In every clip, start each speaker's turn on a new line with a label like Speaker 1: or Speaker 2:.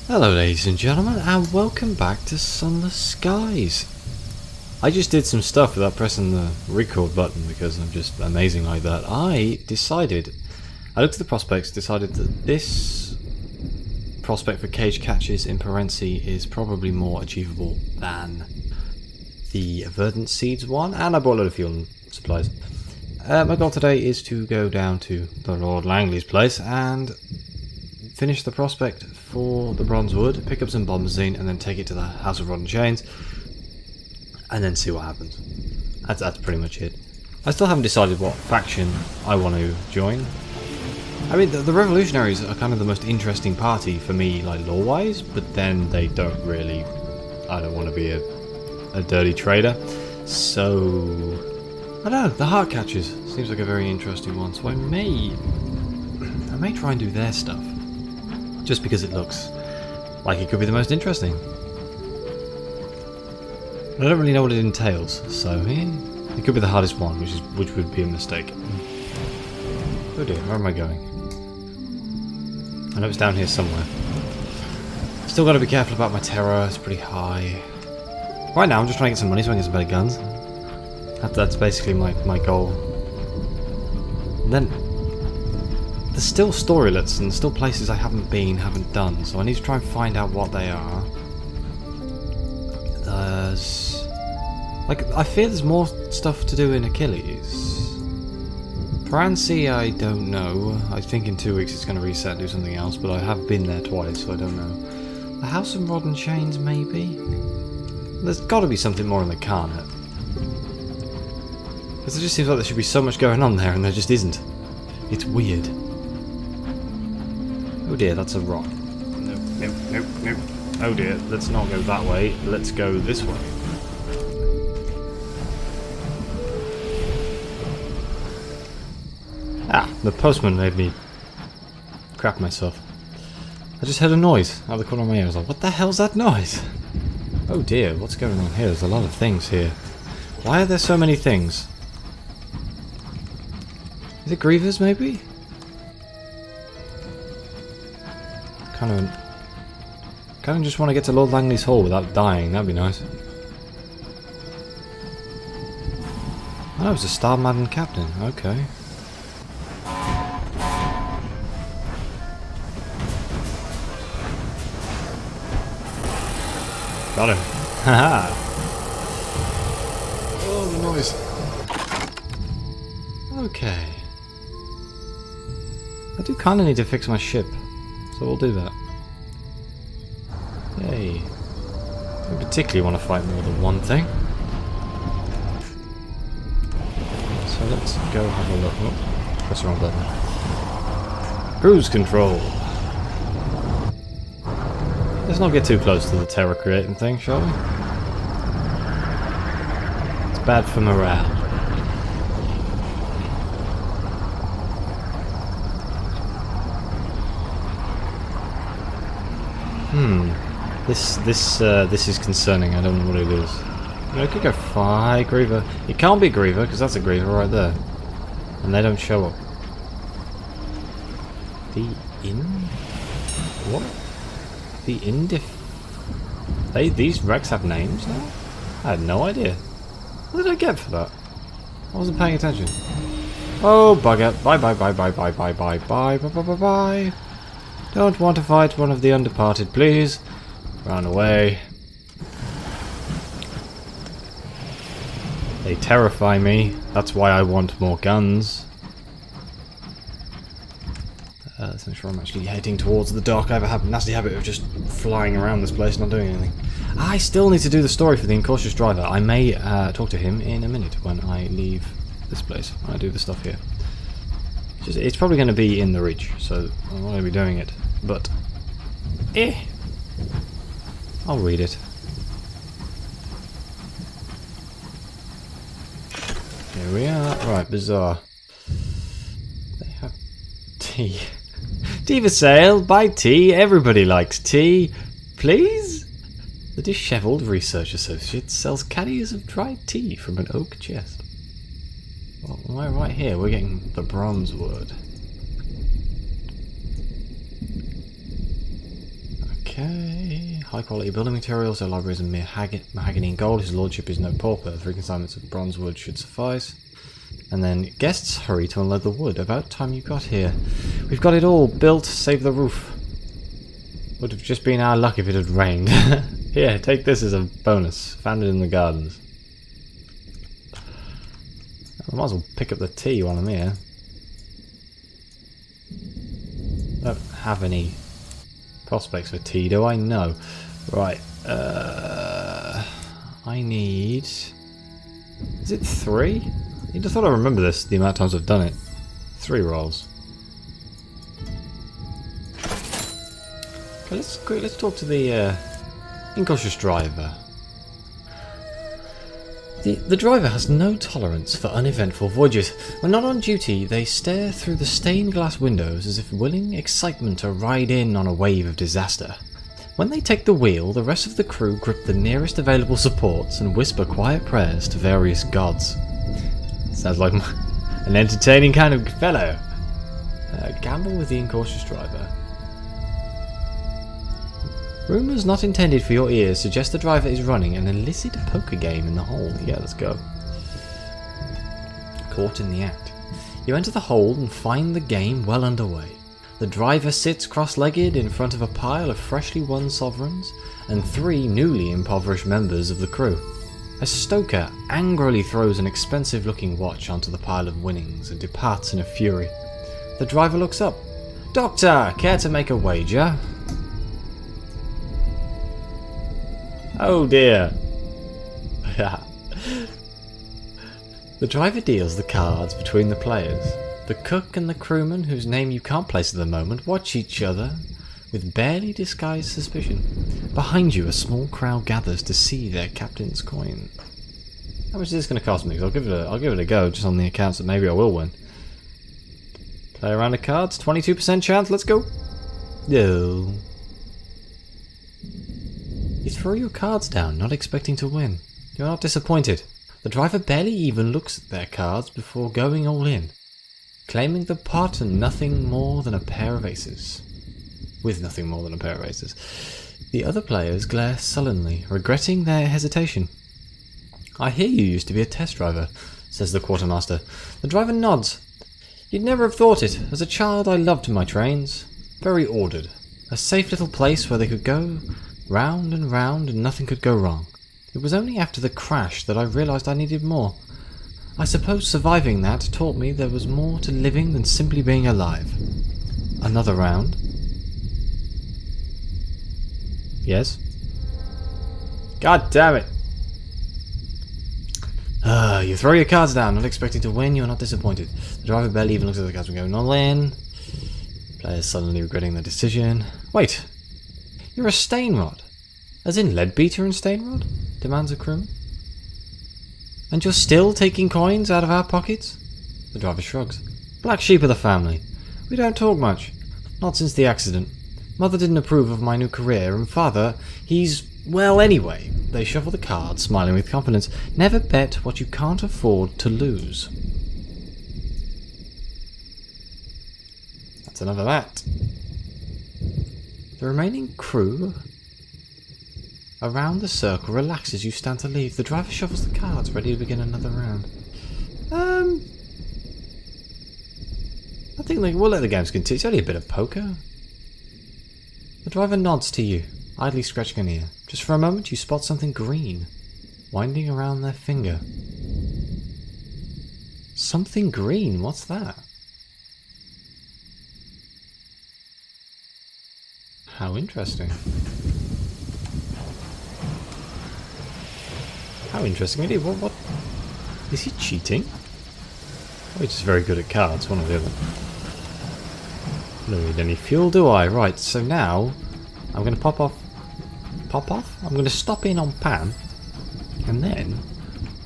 Speaker 1: Hello ladies and gentlemen, and welcome back to Sunless Skies. I just did some stuff without pressing the record button because I'm just amazing like that. I looked at the prospects, decided that this prospect for cage catches in Parency is probably more achievable than the Verdant Seeds one, and I bought a lot of fuel and supplies. My goal today is to go down to the Lord Langley's place and finish the prospect for the Bronze Wood, pick up some bombazine, and then take it to the House of Rod and Chains, and then see what happens. That's pretty much it. I still haven't decided what faction I want to join. I mean, the Revolutionaries are kind of the most interesting party for me, like lore-wise, but then they don't really... I don't want to be a dirty trader, so... I don't know, the Heart Catchers seems like a very interesting one, so I may try and do their stuff. Just because it looks like it could be the most interesting. I don't really know what it entails, so it could be the hardest one, which would be a mistake. Oh dear, where am I going? I know it's down here somewhere. Still got to be careful about my terror, it's pretty high. Right now I'm just trying to get some money so I can get some better guns. That's basically my goal. And then there's still storylets and still places I haven't been, haven't done, so I need to try and find out what they are. I fear there's more stuff to do in Achilles. Parency, I don't know. I think in 2 weeks it's going to reset and do something else, but I have been there twice, so I don't know. The House of Rod and Chains, maybe? There's got to be something more in the Carnet. Because it just seems like there should be so much going on there, and there just isn't. It's weird. Oh dear, that's a rock. Nope. Oh dear, let's not go that way. Let's go this way. Ah, the postman made me crap myself. I just heard a noise out of the corner of my ear. I was like, what the hell's that noise? Oh dear, what's going on here? There's a lot of things here. Why are there so many things? Is it Grievers, maybe? Kind of just want to get to Lord Langley's Hall without dying. That'd be nice. Oh, it was a star-maddened captain. Okay. Got him. Haha. Oh, the noise. Okay. I do kind of need to fix my ship. So we'll do that. Yay. I particularly want to fight more than one thing. So let's go have a look. Oh, press the wrong button. Cruise control. Let's not get too close to the terror creating thing, shall we? It's bad for morale. This is concerning. I don't know what it is. I could go far. Griever. It can't be Griever because that's a Griever right there, and they don't show up. The inn? What? The inn? These wrecks have names now? I had no idea. What did I get for that? I wasn't paying attention. Oh bugger! Bye. Don't want to fight one of the undeparted, please. Run away. They terrify me. That's why I want more guns. Let's make sure I'm actually heading towards the dock. I have a nasty habit of just flying around this place, not doing anything. I still need to do the story for the Incautious driver. I may talk to him in a minute when I leave this place, when I do the stuff here. It's probably going to be in the Reach, so I'm not going to be doing it. But, I'll read it. Here we are. Right, bizarre. They have tea. Tea for sale. Buy tea. Everybody likes tea. Please? The Dishevelled Research Associate sells caddies of dried tea from an oak chest. Well, right here, we're getting the Bronze Wood. Okay. High quality building materials. Our library is in mahogany and gold. His lordship is no pauper. 3 consignments of bronze wood should suffice. And then guests hurry to unload the wood. About time you got here. We've got it all built, save the roof. Would have just been our luck if it had rained. Here, take this as a bonus. Found it in the gardens. I might as well pick up the tea while I'm here. Don't have any prospects for tea, do I? No. Right. I need... Is it 3? I just thought I remember this, the amount of times I've done it. 3 rolls. Okay, let's talk to the Incautious driver. The driver has no tolerance for uneventful voyages. When not on duty, they stare through the stained glass windows as if willing excitement to ride in on a wave of disaster. When they take the wheel, the rest of the crew grip the nearest available supports and whisper quiet prayers to various gods. Sounds like an entertaining kind of fellow. Gamble with the Incautious driver. Rumours not intended for your ears suggest the driver is running an illicit poker game in the hold. Yeah, let's go. Caught in the act. You enter the hold and find the game well underway. The driver sits cross-legged in front of a pile of freshly won sovereigns and 3 newly impoverished members of the crew. A stoker angrily throws an expensive-looking watch onto the pile of winnings and departs in a fury. The driver looks up. "Doctor, care to make a wager?" Oh dear. The driver deals the cards between the players. The cook and the crewman, whose name you can't place at the moment, watch each other with barely disguised suspicion. Behind you, a small crowd gathers to see their captain's coin. How much is this going to cost me? 'Cause I'll give it a go, just on the accounts that maybe I will win. Play a round of cards, 22% chance. Let's go. No. You throw your cards down, not expecting to win. You're not disappointed. The driver barely even looks at their cards before going all in, claiming the pot and nothing more than a pair of aces. With nothing more than a pair of aces. The other players glare sullenly, regretting their hesitation. "I hear you used to be a test driver," says the quartermaster. The driver nods. "You'd never have thought it. As a child I loved my trains. Very ordered. A safe little place where they could go round and nothing could go wrong. It was only after the crash that I realised I needed more. I suppose surviving that taught me there was more to living than simply being alive. Another round?" "Yes." "God damn it." You throw your cards down, not expecting to win, you're not disappointed. The driver barely even looks at the cards and going all in. Players suddenly regretting their decision. "Wait, you're a Stainrod? As in Leadbeater and Stainrod?" demands a crewman. "And you're still taking coins out of our pockets?" The driver shrugs. "Black sheep of the family. We don't talk much. Not since the accident. Mother didn't approve of my new career, and father, he's... well, anyway." They shuffle the cards, smiling with confidence. "Never bet what you can't afford to lose." That's enough of that. The remaining crew around the circle relax as you stand to leave. The driver shuffles the cards, ready to begin another round. I think we'll let the games continue. It's only a bit of poker. The driver nods to you, idly scratching an ear. Just for a moment, you spot something green, winding around their finger. Something green? What's that? How interesting. How interesting indeed. What? Is he cheating? Or he's just very good at cards, one or the other. I don't need any fuel, do I? Right, so now I'm going to pop off? I'm going to stop in on Pam, and then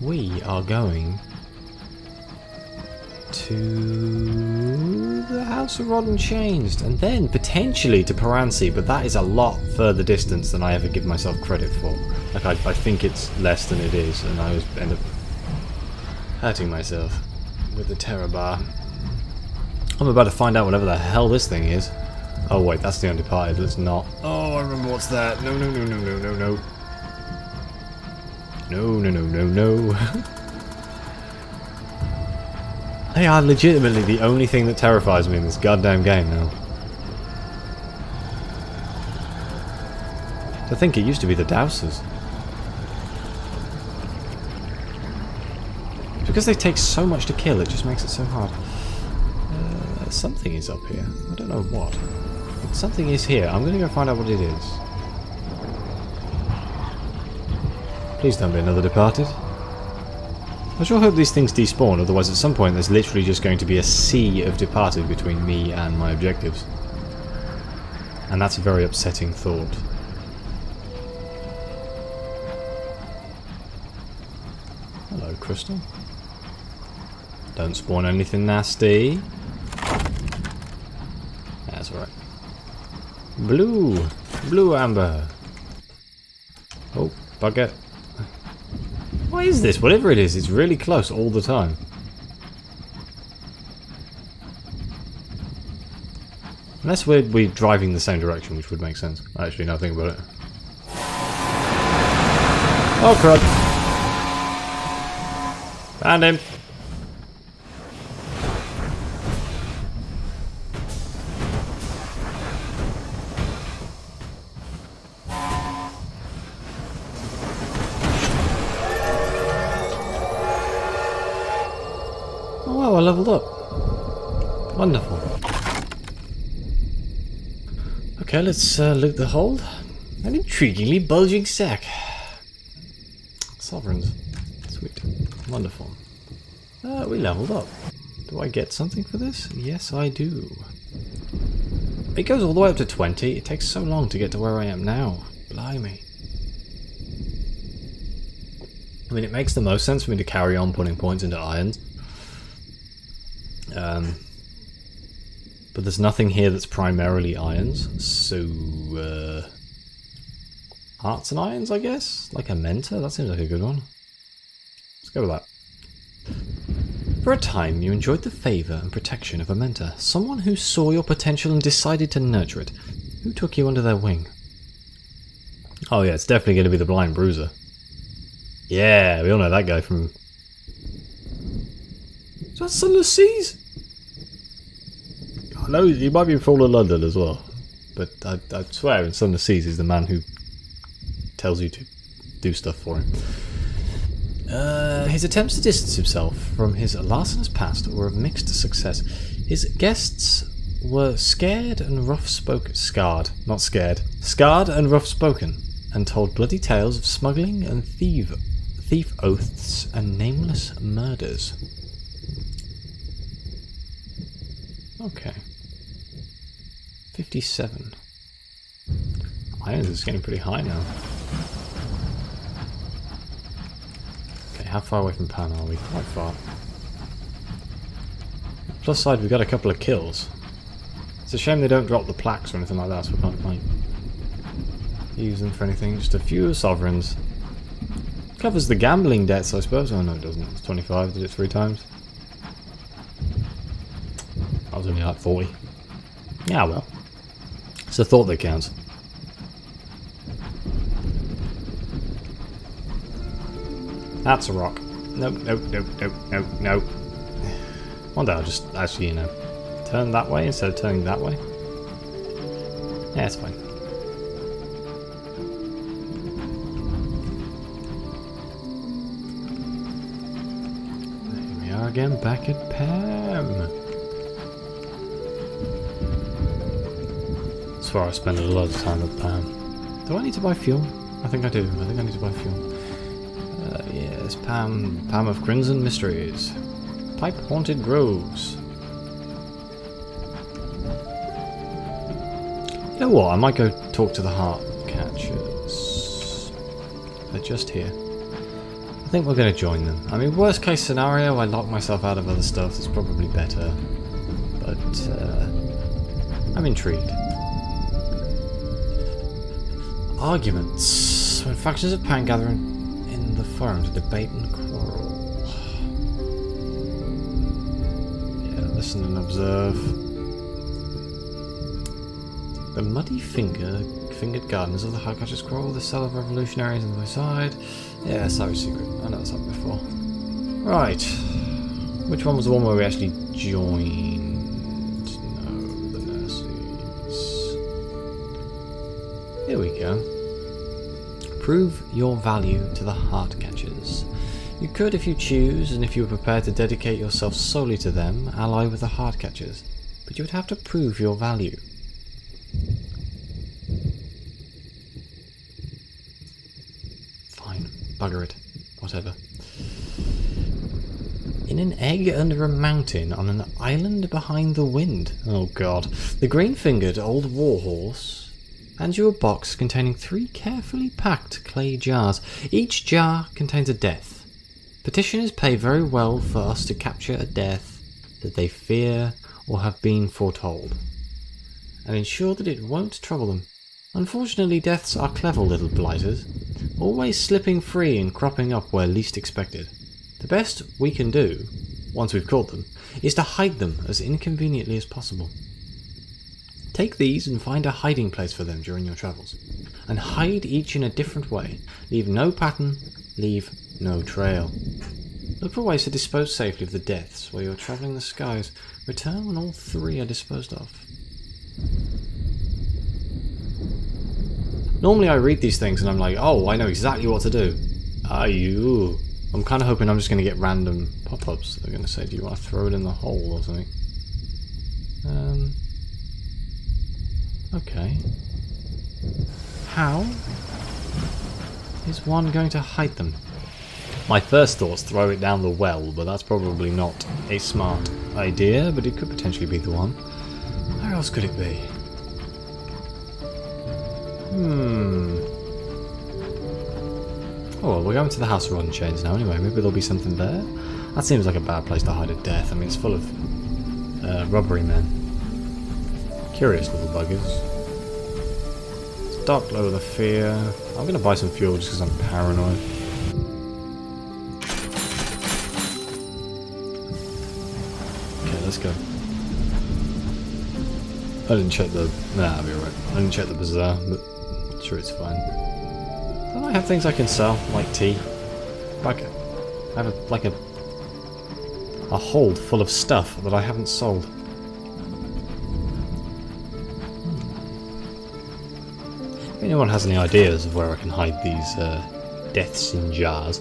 Speaker 1: we are going to the House of Rod and Chains, and then potentially to Paransi, but that is a lot further distance than I ever give myself credit for. Like, I think it's less than it is, and I always end up hurting myself with the terror bar. I'm about to find out whatever the hell this thing is. Oh wait, that's the Undeparted. Let's not. Oh, I remember what's that. No, no, no, no, no, no, no. No, no, no, no, no. They are legitimately the only thing that terrifies me in this goddamn game now. I think it used to be the Dowsers. Because they take so much to kill, it just makes it so hard. Something is up here. I don't know what. But something is here. I'm going to go find out what it is. Please don't be another Departed. I sure hope these things despawn, otherwise at some point there's literally just going to be a sea of Departed between me and my objectives. And that's a very upsetting thought. Hello, Crystal. Don't spawn anything nasty. That's alright. Blue! Blue amber! Oh, bugger. What is this? Whatever it is, it's really close all the time. Unless we're driving the same direction, which would make sense. Actually, now think about it. Oh, crud! Found him! Oh wow, I leveled up. Wonderful. Okay, let's loot the hold. An intriguingly bulging sack. Sovereigns. Sweet. Wonderful. We leveled up. Do I get something for this? Yes, I do. It goes all the way up to 20. It takes so long to get to where I am now. Blimey. I mean, it makes the most sense for me to carry on putting points into irons. But there's nothing here that's primarily irons, so hearts and irons, I guess? Like a mentor? That seems like a good one. Let's go with that. For a time, you enjoyed the favour and protection of a mentor, someone who saw your potential and decided to nurture it. Who took you under their wing? Oh yeah, it's definitely going to be the Blind Bruiser. Yeah, we all know that guy from... Is that Sunless Skies? I know he might be from London as well, but I swear in Sunless Skies he's the man who tells you to do stuff for him. His attempts to distance himself from his larcenous past were of mixed success. His guests were scared and rough-spoken. Scarred, not scared. Scarred and rough-spoken, and told bloody tales of smuggling and thief oaths and nameless murders. Okay. 57. Irons is getting pretty high now. Okay, how far away from Pan are we? Quite far. Plus side, we've got a couple of kills. It's a shame they don't drop the plaques or anything like that, so we can't like use them for anything. Just a few sovereigns. Covers the gambling debts, I suppose. Oh no, it doesn't. It's 25. Did it 3 times? I was only like 40. Yeah, well. It's a thought that counts. That's a rock. Nope, nope, nope, nope, nope, nope. One day I'll just actually, you know, turn that way instead of turning that way. Yeah, it's fine. Here we are again, back at Pam. That's where I spend a lot of time at Pam. Do I need to buy fuel? I think I do. I think I need to buy fuel. Yes, Pam of Crimson Mysteries. Pipe Haunted Groves. You know what? I might go talk to the Heart Catchers. They're just here. I think we're going to join them. I mean, worst case scenario, I lock myself out of other stuff. That's probably better. But, I'm intrigued. Arguments. When factions of Pan gather in the forum to debate and quarrel. Yeah, listen and observe. The muddy fingered gardeners of the Incautious scroll, the cell of revolutionaries on the side. Yeah, sorry, secret. I know that's happened before. Right. Which one was the one where we actually joined? No, the nurses. Here we go. Prove your value to the heart catchers. You could, if you choose, and if you were prepared to dedicate yourself solely to them, ally with the heart catchers. But you would have to prove your value. Fine, bugger it. Whatever. In an egg under a mountain on an island behind the wind. Oh god. The green-fingered old warhorse hands you a box containing 3 carefully packed clay jars. Each jar contains a death. Petitioners pay very well for us to capture a death that they fear or have been foretold, and ensure that it won't trouble them. Unfortunately, deaths are clever little blighters, always slipping free and cropping up where least expected. The best we can do, once we've caught them, is to hide them as inconveniently as possible. Take these and find a hiding place for them during your travels, and hide each in a different way. Leave no pattern, leave no trail. Look for ways to dispose safely of the deaths while you're travelling the skies. Return when all 3 are disposed of. Normally I read these things and I'm like, oh, I know exactly what to do. I'm kind of hoping I'm just going to get random pop-ups. They're going to say, do you want to throw it in the hole or something? Okay. How is one going to hide them? My first thought's throw it down the well, but that's probably not a smart idea, but it could potentially be the one. Where else could it be? Oh well, we're going to the House of Rod and Chains now anyway, maybe there'll be something there? That seems like a bad place to hide a death. I mean, it's full of robbery men. Curious little buggers. It's dark glow with a fear. I'm going to buy some fuel just because I'm paranoid. Okay, let's go. I didn't check the... Nah, I'll be alright. I didn't check the bazaar, but I'm sure it's fine. Don't I have things I can sell, like tea? Like, I have a hold full of stuff that I haven't sold. If anyone has any ideas of where I can hide these deaths in jars,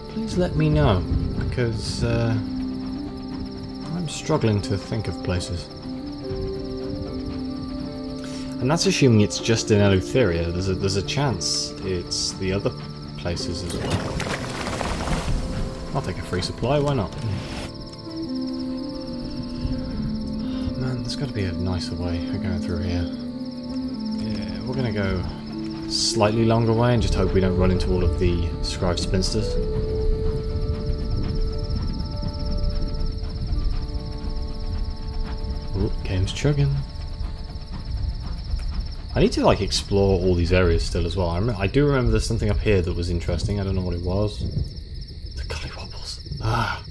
Speaker 1: please let me know, because I'm struggling to think of places. And that's assuming it's just in Eleutheria. There's a chance it's the other places as well. I'll take a free supply, why not? Man, there's got to be a nicer way of going through here. Yeah, we're going to go slightly longer way and just hope we don't run into all of the scribe spinsters. Ooh, game's chugging. I need to explore all these areas still as well. I do remember there's something up here that was interesting. I don't know what it was. The Collywobbles. Ah,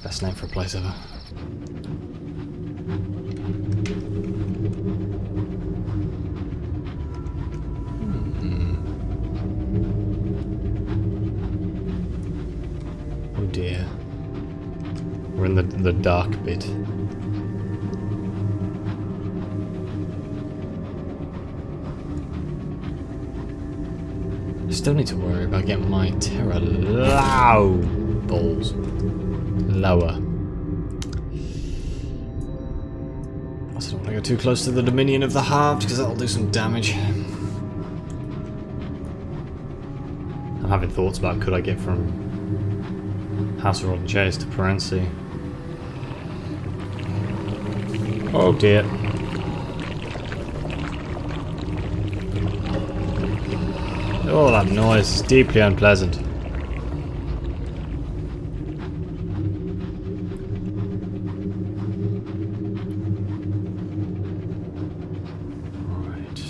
Speaker 1: best name for a place ever. Oh dear. We're in the dark bit. I still need to worry about getting my terror balls lower. Also don't want to go too close to the Dominion of the Halved because that'll do some damage. I'm having thoughts about could I get from House of Rod and Chains to Perency. Oh dear. Oh, that noise is deeply unpleasant. Alright.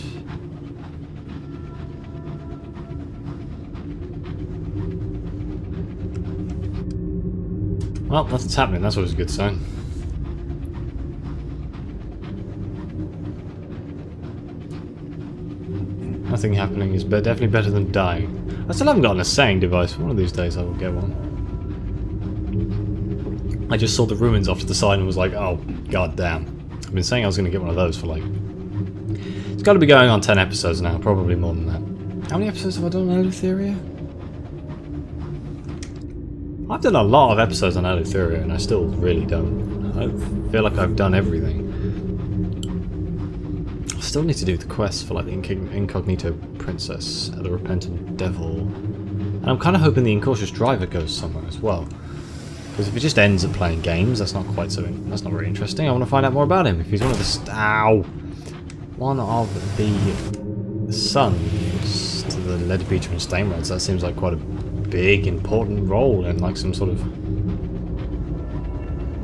Speaker 1: Well, nothing's happening, that's always a good sign. Nothing happening is definitely better than dying. I still haven't gotten a saying device. One of these days I will get one. I just saw the ruins off to the side and was like, oh, god damn. I've been saying I was going to get one of those for like... It's got to be going on 10 episodes now, probably more than that. How many episodes have I done on Eleutheria? I've done a lot of episodes on Eleutheria and I still really don't. I feel like I've done everything. I still need to do the quest for like the Incognito Princess, the Repentant Devil. And I'm kind of hoping the Incautious Driver goes somewhere as well. Because if it just ends at playing games, that's not quite so... that's not very interesting. I want to find out more about him. If he's one of the... Ow! One of the sons to the Eleutheria and Stainreds, that seems like quite a big, important role in like some sort of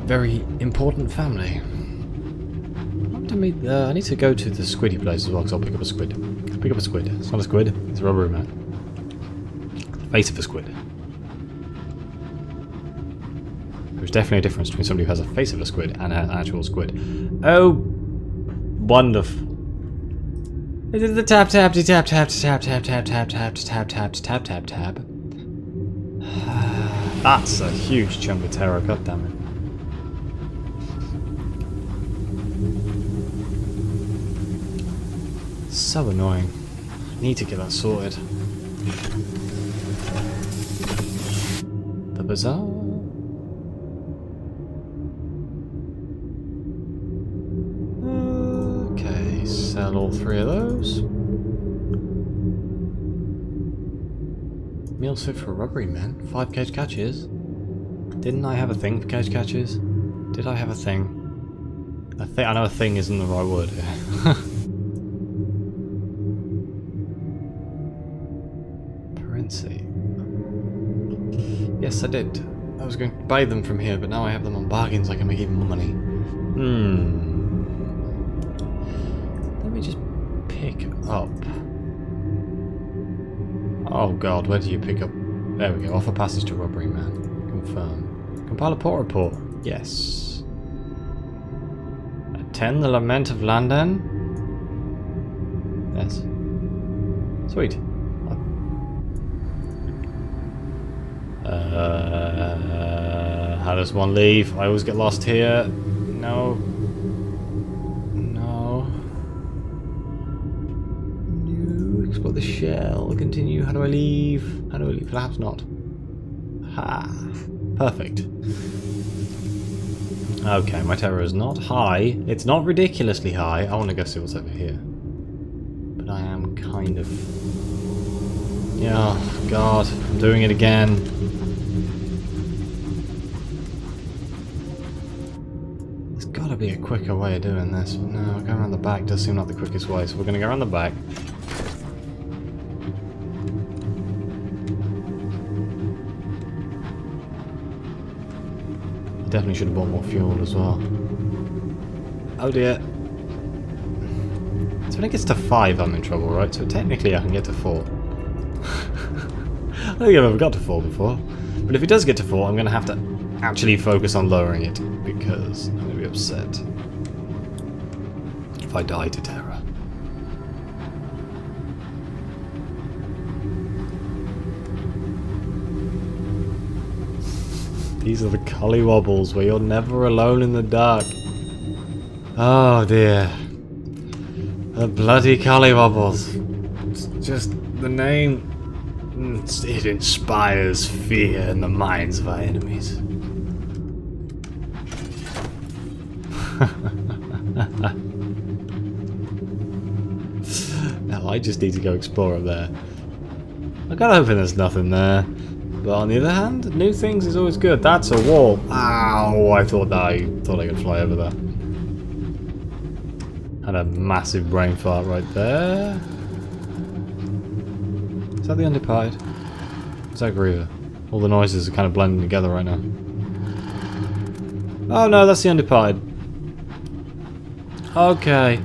Speaker 1: very important family. I need to go to the squiddy place as well, because I'll pick up a squid. Pick up a squid. It's not a squid, it's a rubbery man. The face of a squid. There's definitely a difference between somebody who has a face of a squid and an actual squid. Oh, wonderful. This is the tap tap tap tap tap tap tap tap tap tap tap tap tap tap. That's a huge chunk of terror, god damn it. So annoying. I need to get that sorted. The bazaar. Okay, sell all 3 of those. Meals fit for rubbery men. 5 cage catches. Didn't I have a thing for cage catches? Did I have a thing? I know a thing isn't the right word here. Yes, I did. I was going to buy them from here, but now I have them on bargains. I can make even more money. Let me just pick up. Oh god, where do you pick up? There we go. Offer passage to robbery man. Confirm. Compile a port report. Yes. Attend the lament of Landen. Yes. Sweet. How does one leave? I always get lost here. No. No. No. Explore the shell. Continue. How do I leave? How do I leave? Perhaps not. Ha. Perfect. Okay, my terror is not high. It's not ridiculously high. I want to go see what's over here. But I am kind of... Yeah, oh, God. I'm doing it again. Gotta be a quicker way of doing this, but no, going around the back does seem like the quickest way, so we're gonna go around the back. I definitely should have bought more fuel as well. Oh dear. So when it gets to 5 I'm in trouble, right? So technically I can get to 4. I don't think I've ever got to 4 before. But if it does get to 4, I'm gonna have to actually focus on lowering it, because I'm going to be upset if I die to terror. These are the collywobbles where you're never alone in the dark. Oh dear. The bloody collywobbles. It's just the name. It inspires fear in the minds of our enemies. Now I just need to go explore up there. I gotta hope there's nothing there. But on the other hand, new things is always good. That's a wall. Ow! I thought I could fly over that. Had a massive brain fart right there. Is that the Undeparted? Is that Griever? All the noises are kind of blending together right now. Oh no, that's the Undeparted. Okay.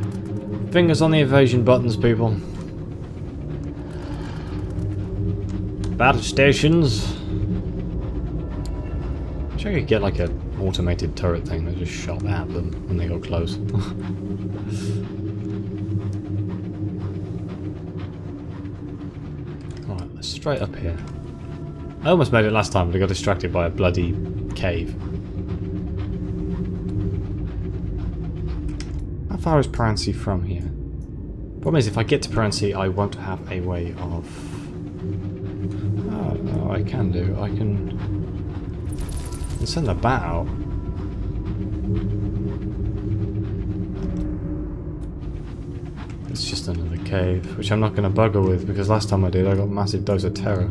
Speaker 1: Fingers on the evasion buttons, people. Battle stations. I wish I could get like an automated turret thing that just shot at them when they got close. straight up here. I almost made it last time, but I got distracted by a bloody cave. How far is Paransi from here? Problem is, if I get to Paransi, I won't have a way of... Oh, no, I can do. I can send the bat out. It's just another cave, which I'm not going to bugger with, because last time I did, I got a massive dose of terror.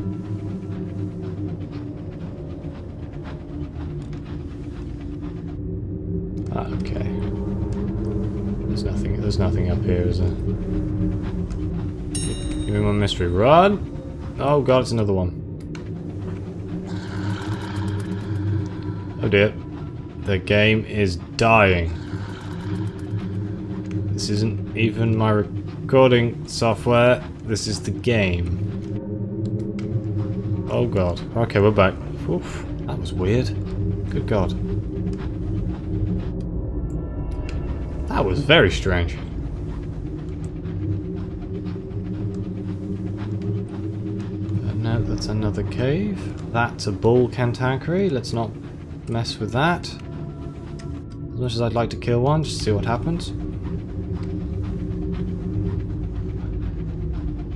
Speaker 1: Ah, okay. There's nothing up here, is there? Give me my mystery. Run! Oh god, it's another one. Oh dear. The game is dying. This isn't even my recording software. This is the game. Oh god. Okay, we're back. Oof, that was weird. Good god. That was very strange. No, that's another cave. That's a bull cantankerous. Let's not mess with that. As much as I'd like to kill one, just to see what happens.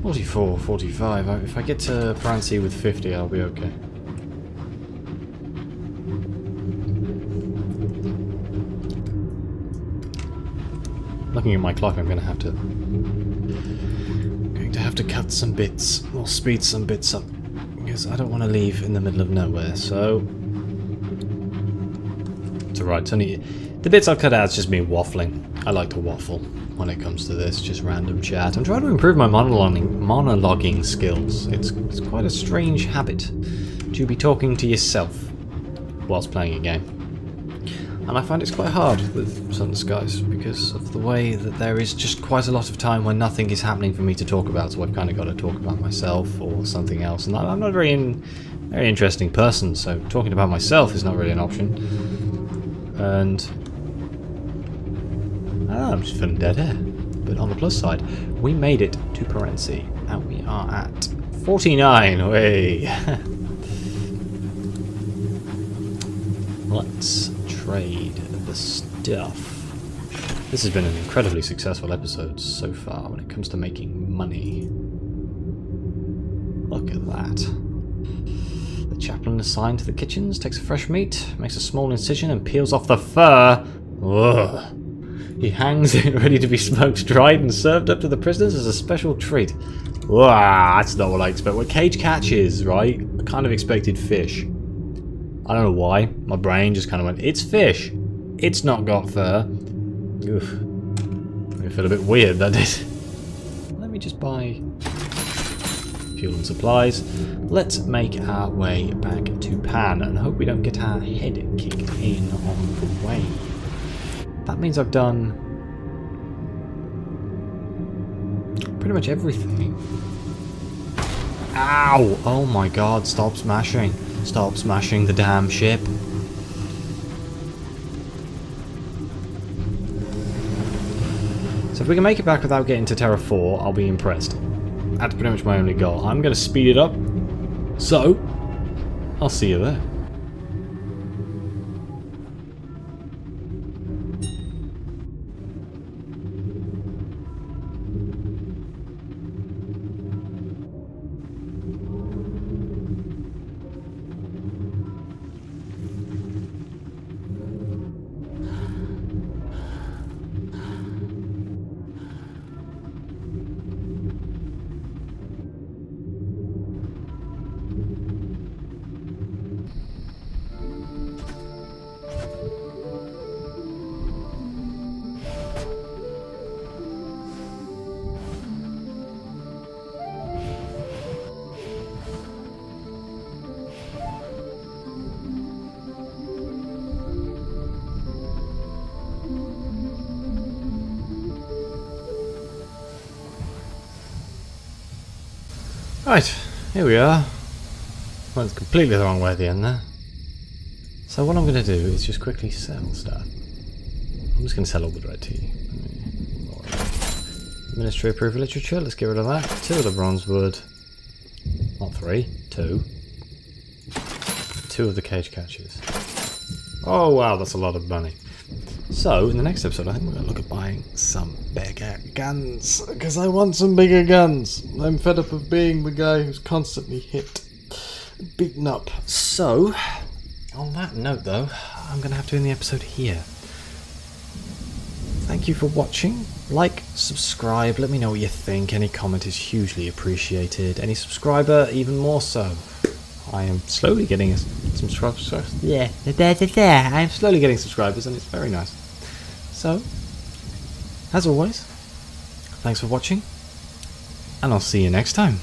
Speaker 1: 44, 45. If I get to Paransi with 50, I'll be okay. Looking at my clock, I'm going to have to cut some bits, or speed some bits up, because I don't want to leave in the middle of nowhere. So it's alright. It's only the bits I'll cut out. It's just me waffling. I like to waffle when it comes to this, just random chat. I'm trying to improve my monologuing skills. It's quite a strange habit to be talking to yourself whilst playing a game. And I find it's quite hard with Sunless Skies because of the way that there is just quite a lot of time when nothing is happening for me to talk about, so I've kind of got to talk about myself or something else. And I'm not a very interesting person, so talking about myself is not really an option. And I'm just feeling dead air. But on the plus side, we made it to Paransi, and we are at 49. Way. Let's trade the stuff. This has been an incredibly successful episode so far when it comes to making money. Look at that. The chaplain assigned to the kitchens takes a fresh meat, makes a small incision and peels off the fur. Ugh. He hangs it ready to be smoked, dried and served up to the prisoners as a special treat. Wow, that's not what I expect. What cage catches, right? I kind of expected fish. I don't know why. My brain just kind of went, it's fish. It's not got fur. Oof. I feel a bit weird, that did. Let me just buy fuel and supplies. Let's make our way back to Pan and hope we don't get our head kicked in on the way. That means I've done pretty much everything. Ow! Oh my god, stop smashing. Stop smashing the damn ship. So if we can make it back without getting to Terra 4, I'll be impressed. That's pretty much my only goal. I'm going to speed it up. So, I'll see you there. Right, here we are. Well, it's completely the wrong way at the end there. So what I'm going to do is just quickly sell stuff. I'm just going to sell all the red tea. Ministry approved literature, let's get rid of that. 2 of the bronze wood. Not 3, 2. 2 of the cage catchers. Oh wow, that's a lot of money. So, in the next episode, I think we're going to look at buying some bigger guns. Because I want some bigger guns. I'm fed up of being the guy who's constantly hit. Beaten up. So, on that note though, I'm going to have to end the episode here. Thank you for watching. Like, subscribe, let me know what you think. Any comment is hugely appreciated. Any subscriber, even more so. I am slowly getting some subscribers. Yeah, I'm slowly getting subscribers and it's very nice. So, as always, thanks for watching and I'll see you next time.